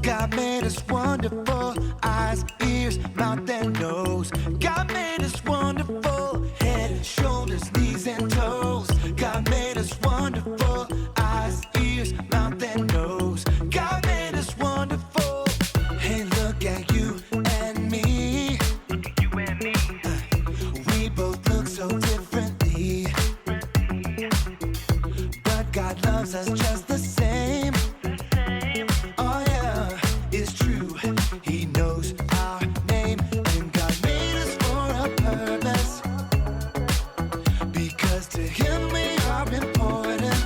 God made us wonderful. Eyes, ears, mouth, and nose. God made us wonderful. Head, shoulders, knees, and toes. God made us wonderful. Eyes, ears, mouth, and nose. God made us wonderful. Hey, look at you and me. You and me. We both look so differently. But God loves us just the same. Oh yeah, it's true. He knows our name. And God made us for a purpose. Because to Him we are important.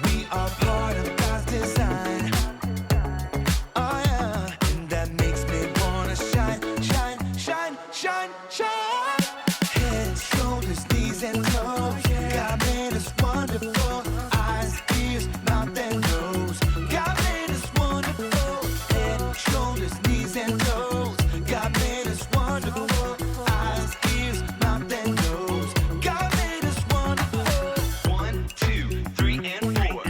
We are part of God's design. Oh yeah, and that makes me wanna shine, shine, shine, shine, shine. Head, shoulders, knees, and toes. God made us wonderful. Eyes, ears, mouth, and nose. God made us wonderful. Head, shoulders, knees, and toes. God made us wonderful. Eyes, ears, mouth, and nose. God made us wonderful. 1, 2, 3, and 4.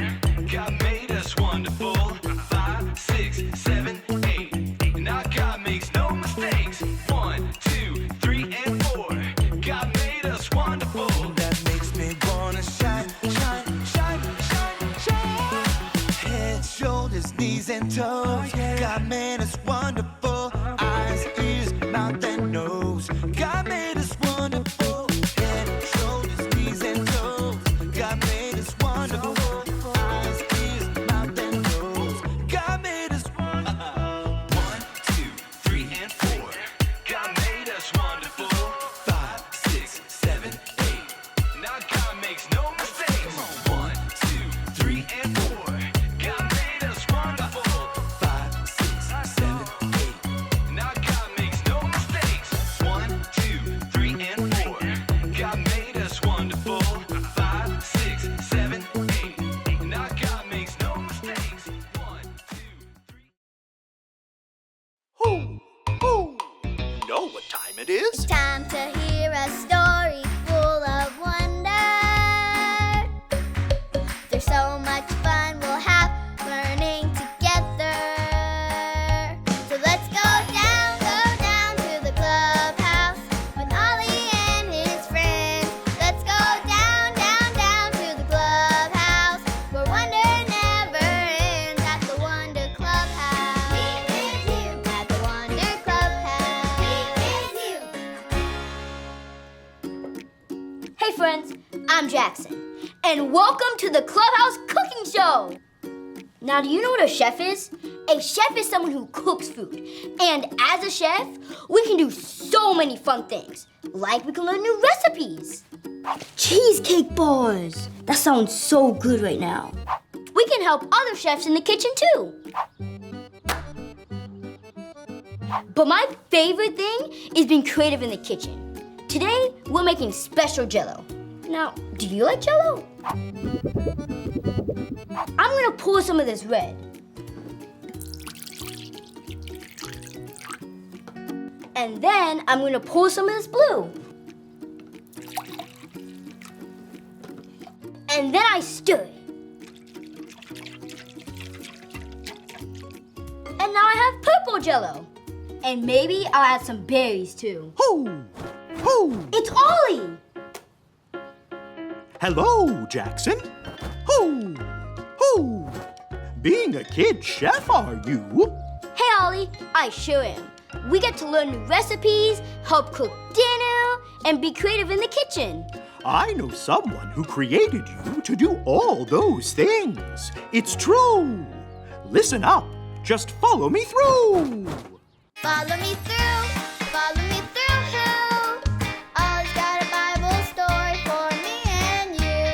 God made us wonderful. 5, 6, 7, 8. Now God makes no mistakes. 1, 2, 3, and 4. God made us wonderful. That makes me wanna shine, shine, shine, shine, shine. Head, shoulders, knees, and toes. God made us wonderful. Eyes, ears, mouth, and nose. God made us wonderful. Head, shoulders, knees, and toes. God made us wonderful. Eyes, ears, mouth, and nose. God made us wonderful. 1, 2, 3, and 4. God made us wonderful. 5, 6, 7, 8. Now God makes no mistakes. 1, 2, 3, and 4. God made us wonderful. 5, 6, 7, 8. Now God makes no mistakes. 1, 2, 3, and 4. God made us wonderful. 5, 6, 7, 8. Now God makes no mistakes. 1, 2, 3. Who? You know what time it is? Time to hear a story full of wonder. There's so much fun we'll have learning together. So let's go down to the clubhouse with Ollie and his friends. Let's go down to the clubhouse where wonder never ends at the Wonder Clubhouse. Meet with you at the Wonder Clubhouse. Meet with you. Hey friends, I'm Jackson, and welcome to the Clubhouse Cooking Show! Now, do you know what a chef is? A chef is someone who cooks food. And as a chef, we can do so many fun things. Like we can learn new recipes. Cheesecake bars! That sounds so good right now. We can help other chefs in the kitchen too. But my favorite thing is being creative in the kitchen. Today, we're making special Jell-O. Now, do you like Jell-O? I'm gonna pour some of this red. And then I'm gonna pour some of this blue. And then I stir it. And now I have purple Jell-O. And maybe I'll add some berries too. Who? It's Ollie! Hello, Jackson. Who? Being a kid chef, are you? Hey Ollie, I sure am. We get to learn new recipes, help cook dinner, and be creative in the kitchen. I know someone who created you to do all those things. It's true. Listen up. Just follow me through. Follow me through, follow me through who? Ollie's got a Bible story for me and you.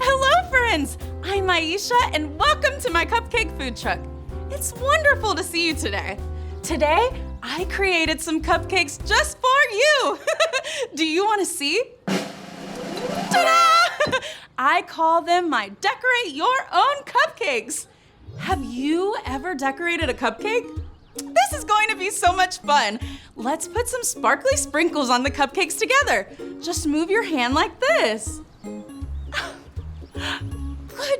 Hello, friends! I'm Aisha, and welcome to my cupcake food truck. It's wonderful to see you today. Today, I created some cupcakes just for you. Do you want to see? Ta-da! I call them my Decorate Your Own Cupcakes. Have you ever decorated a cupcake? This is going to be so much fun. Let's put some sparkly sprinkles on the cupcakes together. Just move your hand like this.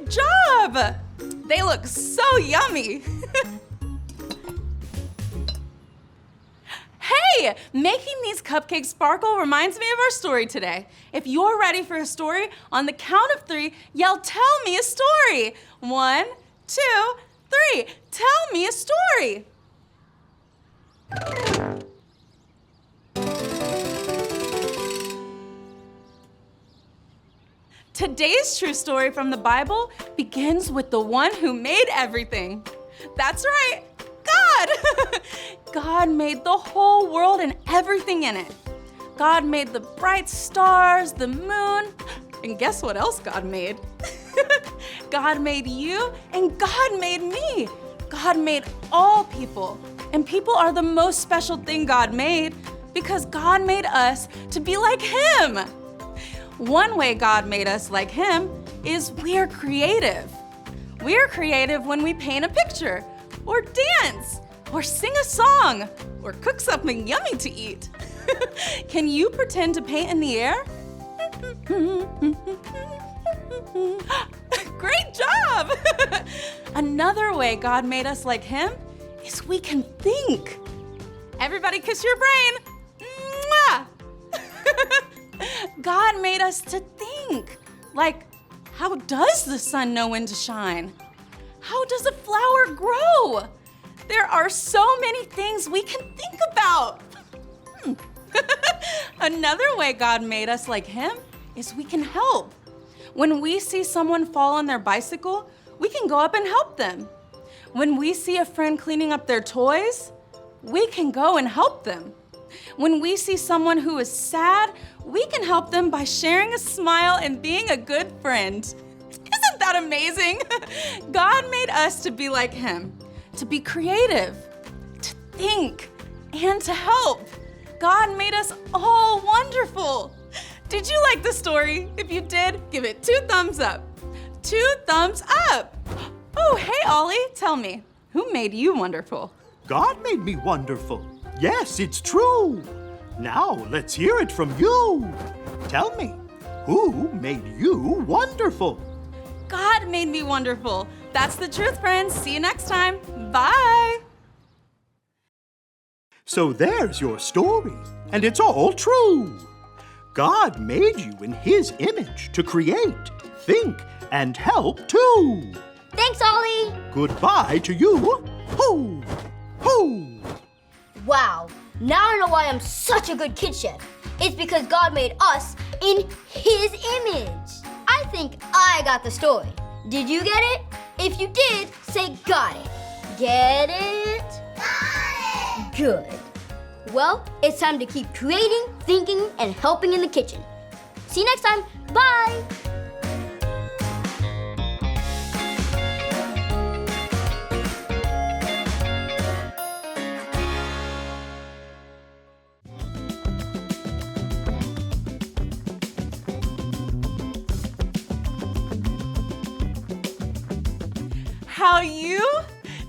job! They look so yummy. Hey, making these cupcakes sparkle reminds me of our story today. If you're ready for a story, on the count of 3, yell, "Tell me a story." 1, 2, 3. Tell me a story. Today's true story from the Bible begins with the one who made everything. That's right, God! God made the whole world and everything in it. God made the bright stars, the moon, and guess what else God made? God made you, and God made me. God made all people, and people are the most special thing God made because God made us to be like Him. One way God made us like Him is we're creative. We're creative when we paint a picture, or dance, or sing a song, or cook something yummy to eat. Can you pretend to paint in the air? Great job! Another way God made us like Him is we can think. Everybody kiss your brain. Mwah! God made us to think. Like, how does the sun know when to shine? How does a flower grow? There are so many things we can think about. Another way God made us like Him is we can help. When we see someone fall on their bicycle, we can go up and help them. When we see a friend cleaning up their toys, we can go and help them. When we see someone who is sad, we can help them by sharing a smile and being a good friend. Isn't that amazing? God made us to be like Him, to be creative, to think, and to help. God made us all wonderful. Did you like the story? If you did, give it 2 thumbs up. 2 thumbs up. Oh, hey, Ollie, tell me, who made you wonderful? God made me wonderful. Yes, it's true. Now let's hear it from you. Tell me, who made you wonderful? God made me wonderful. That's the truth, friends. See you next time. Bye. So there's your story, and it's all true. God made you in His image to create, think, and help too. Thanks, Ollie. Goodbye to you. Hoo! Hoo! Wow, now I know why I'm such a good kid chef. It's because God made us in His image. I think I got the story. Did you get it? If you did, say got it. Get it? Got it! Good. Well, it's time to keep creating, thinking, and helping in the kitchen. See you next time. Bye! How you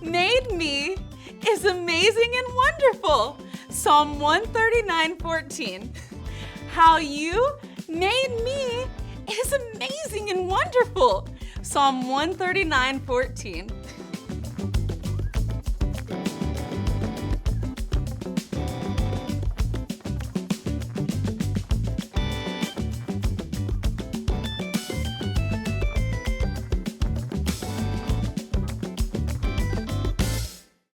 made me is amazing and wonderful. Psalm 139:14. How you made me is amazing and wonderful. Psalm 139:14.